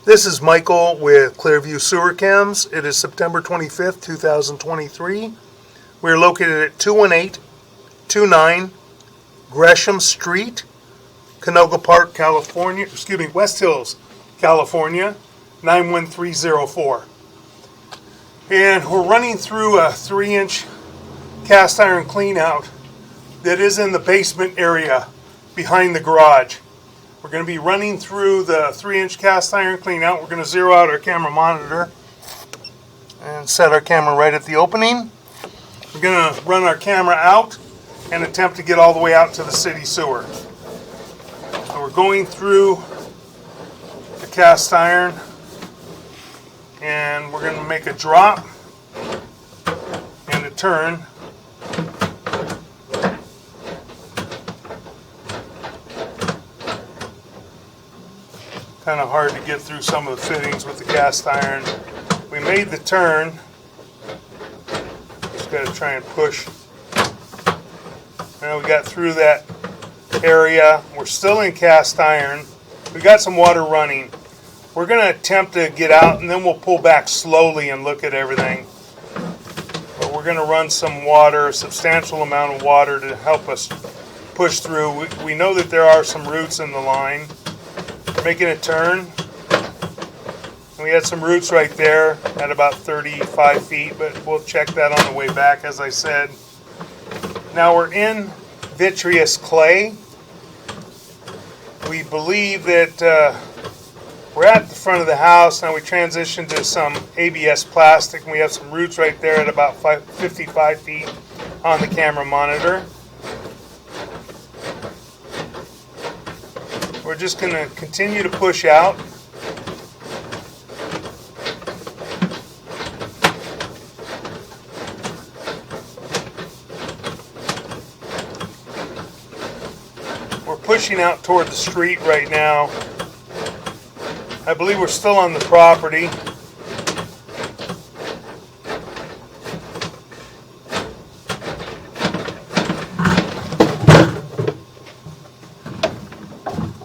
This is Michael with Clearview Sewer Cams. It is September 25th, 2023. We are located at 21829 Gresham Street, Canoga Park, California, West Hills, California, 91304. And we're running through a 3-inch cast iron cleanout that is in the basement area behind the garage. We're going to be running through the 3-inch cast iron cleanout. We're going to zero out our camera monitor and set our camera right at the opening. We're going to run our camera out and attempt to get all the way out to the city sewer. So we're going through the cast iron and we're going to make a drop and a turn. Kind of hard to get through some of the fittings with the cast iron. We made the turn. Just got to try and push. Now we got through that area. We're still in cast iron. We got some water running. We're going to attempt to get out and then we'll pull back slowly and look at everything. But we're going to run some water, a substantial amount of water to help us push through. We know that there are some roots in the line. Making a turn. And we had some roots right there at about 35 feet, but we'll check that on the way back, as I said. Now we're in vitreous clay. We believe that we're at the front of the house. Now we transitioned to some ABS plastic, and we have some roots right there at about 55 feet on the camera monitor. We're just going to continue to push out. We're pushing out toward the street right now. I believe we're still on the property.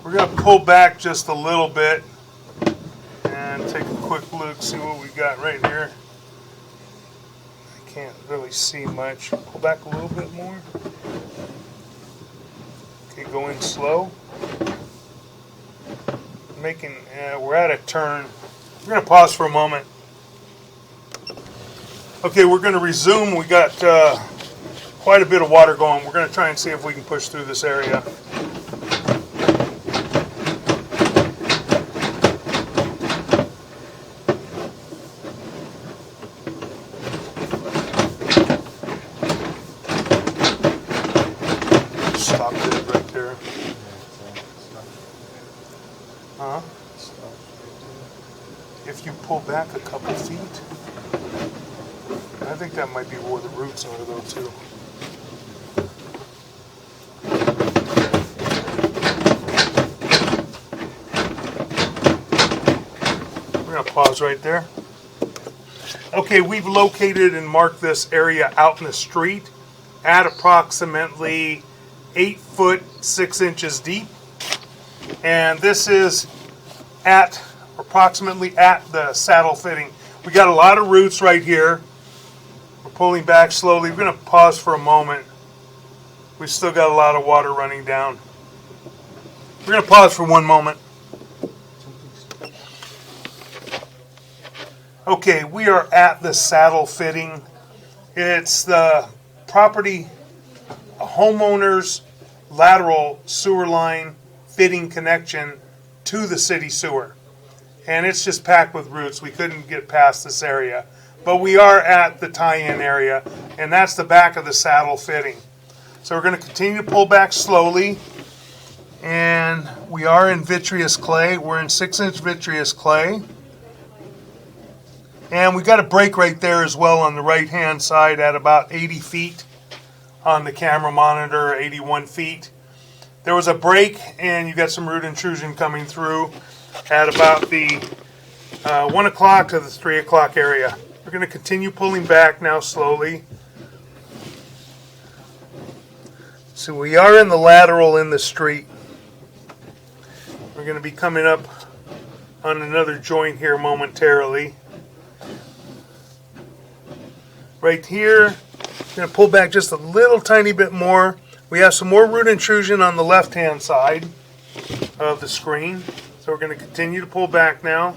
We're going to pull back just a little bit and take a quick look, see what we got right here. I can't really see much. Pull back a little bit more. Okay, go in slow. We're at a turn. We're going to pause for a moment. Okay, we're going to resume. We got quite a bit of water going. We're going to try and see if we can push through this area. Stop it right there. Huh? If you pull back a couple feet, I think that might be where the roots are though too. We're going to pause right there. Okay, we've located and marked this area out in the street at approximately 8 foot 6 inches deep, and this is at approximately at the saddle fitting. We got a lot of roots right here. We're pulling back slowly. We're going to pause for a moment. We've still got a lot of water running down. We're going to pause for one moment. Okay, we are at the saddle fitting. It's the property homeowner's lateral sewer line fitting connection to the city sewer. And it's just packed with roots. We couldn't get past this area. But we are at the tie-in area, and that's the back of the saddle fitting. So we're going to continue to pull back slowly. And we are in vitreous clay. We're in 6-inch vitreous clay. And we got a break right there as well on the right-hand side at about 80 feet on the camera monitor, 81 feet. There was a break, and you got some root intrusion coming through at about the 1 o'clock to the 3 o'clock area. We're going to continue pulling back now slowly. So we are in the lateral in the street. We're going to be coming up on another joint here momentarily. Right here, I'm going to pull back just a little tiny bit more. We have some more root intrusion on the left-hand side of the screen. So we're going to continue to pull back now.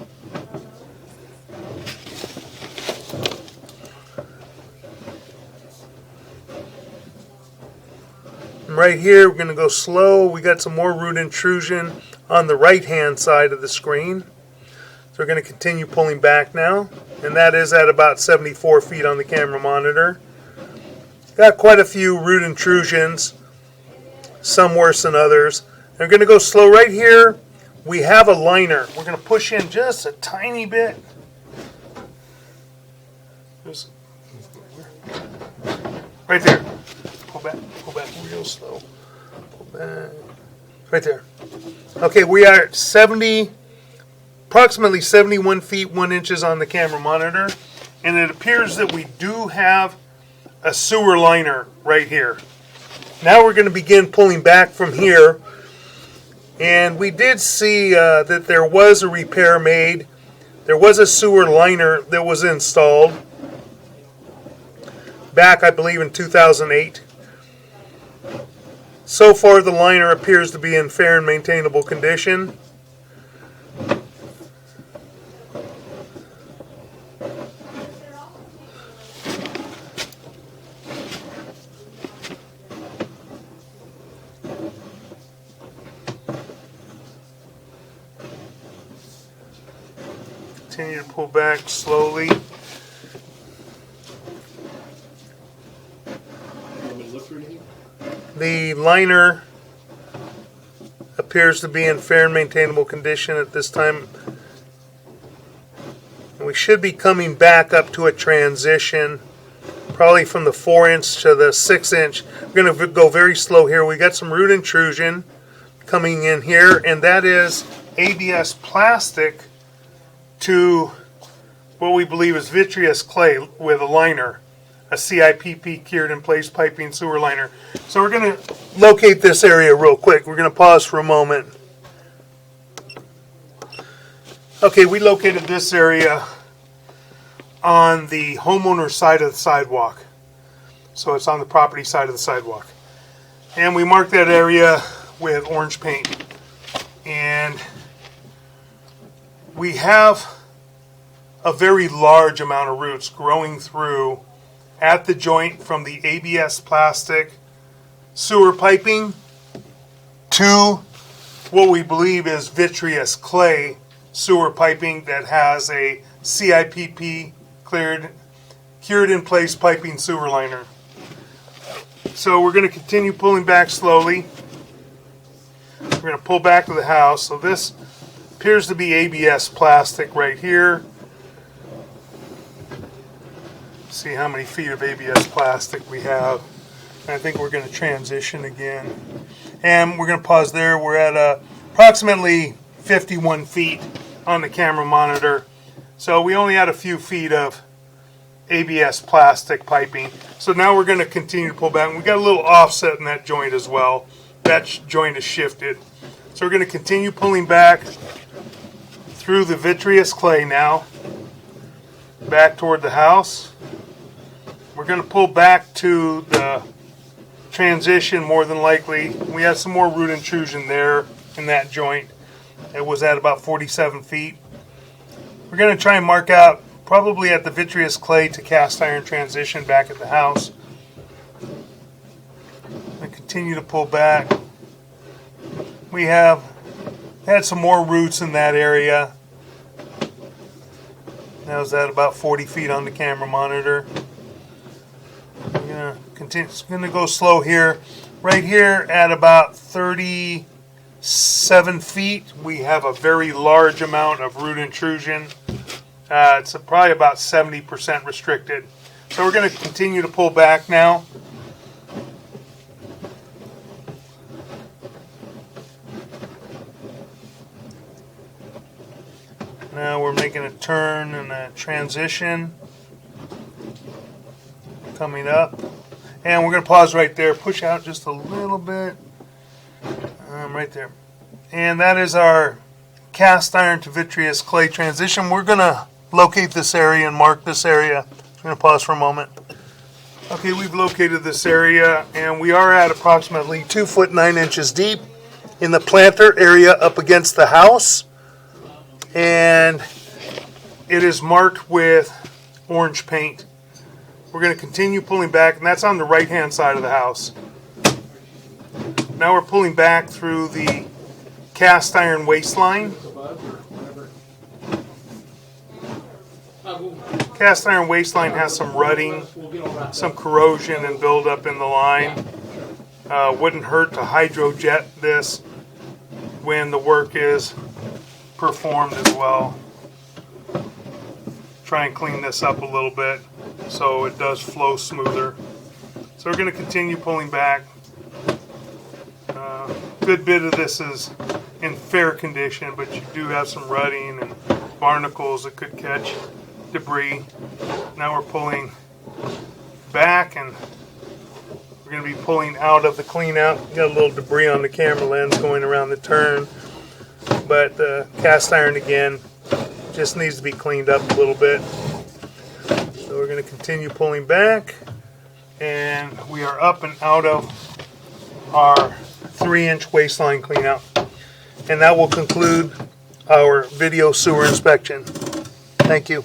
And right here, we're going to go slow. We got some more root intrusion on the right-hand side of the screen. So we're going to continue pulling back now. And that is at about 74 feet on the camera monitor. Got quite a few root intrusions, some worse than others. And we're going to go slow right here. We have a liner. We're going to push in just a tiny bit. Right there. Pull back real slow. Pull back. Right there. Okay, we are at approximately 71 feet 1 inches on the camera monitor, and it appears that we do have a sewer liner right here. Now we're going to begin pulling back from here, and we did see that there was a repair made. There was a sewer liner that was installed back, I believe, in 2008. So far, the liner appears to be in fair and maintainable condition. Continue to pull back slowly. The liner appears to be in fair and maintainable condition at this time. And we should be coming back up to a transition, probably from the 4-inch to the 6-inch. We're going to go very slow here. We got some root intrusion coming in here, and that is ABS plastic to what we believe is vitreous clay with a liner, a CIPP cured in place piping sewer liner. So we're going to locate this area real quick. We're going to pause for a moment. Okay, we located this area on the homeowner's side of the sidewalk. So it's on the property side of the sidewalk. And we marked that area with orange paint. And we have a very large amount of roots growing through at the joint from the ABS plastic sewer piping to what we believe is vitreous clay sewer piping that has a CIPP cured in place piping sewer liner. So we're going to continue pulling back slowly. We're going to pull back to the house. So this appears to be ABS plastic right here. See how many feet of ABS plastic we have. And I think we're going to transition again. And we're going to pause there. We're at approximately 51 feet on the camera monitor. So we only had a few feet of ABS plastic piping. So now we're going to continue to pull back. We got a little offset in that joint as well. That joint is shifted. So we're going to continue pulling back through the vitreous clay now, back toward the house. We're going to pull back to the transition more than likely. We have some more root intrusion there in that joint. It was at about 47 feet. We're going to try and mark out probably at the vitreous clay to cast iron transition back at the house. And continue to pull back. We have had some more roots in that area. That was at about 40 feet on the camera monitor. I'm going to continue. It's going to go slow here. Right here at about 37 feet, we have a very large amount of root intrusion. It's probably about 70% restricted. So we're going to continue to pull back now. Now we're making a turn and a transition coming up. And we're going to pause right there, push out just a little bit. Right there. And that is our cast iron to vitreous clay transition. We're going to locate this area and mark this area. I'm going to pause for a moment. Okay, we've located this area, and we are at approximately 2 foot 9 inches deep in the planter area up against the house, and it is marked with orange paint. We're going to continue pulling back, and that's on the right hand side of the house. Now we're pulling back through the cast iron waistline. Cast iron waistline has some rutting, some corrosion and buildup in the line. Wouldn't hurt to hydrojet this when the work is performed as well. Try and clean this up a little bit so it does flow smoother. So we're going to continue pulling back. Good bit of this is in fair condition, but you do have some rutting and barnacles that could catch debris. Now we're pulling back, and we're going to be pulling out of the clean out. Got a little debris on the camera lens going around the turn, but the cast iron again just needs to be cleaned up a little bit. So we're going to continue pulling back, and we are up and out of our 3-inch waistline clean out. And that will conclude our video sewer inspection. Thank you.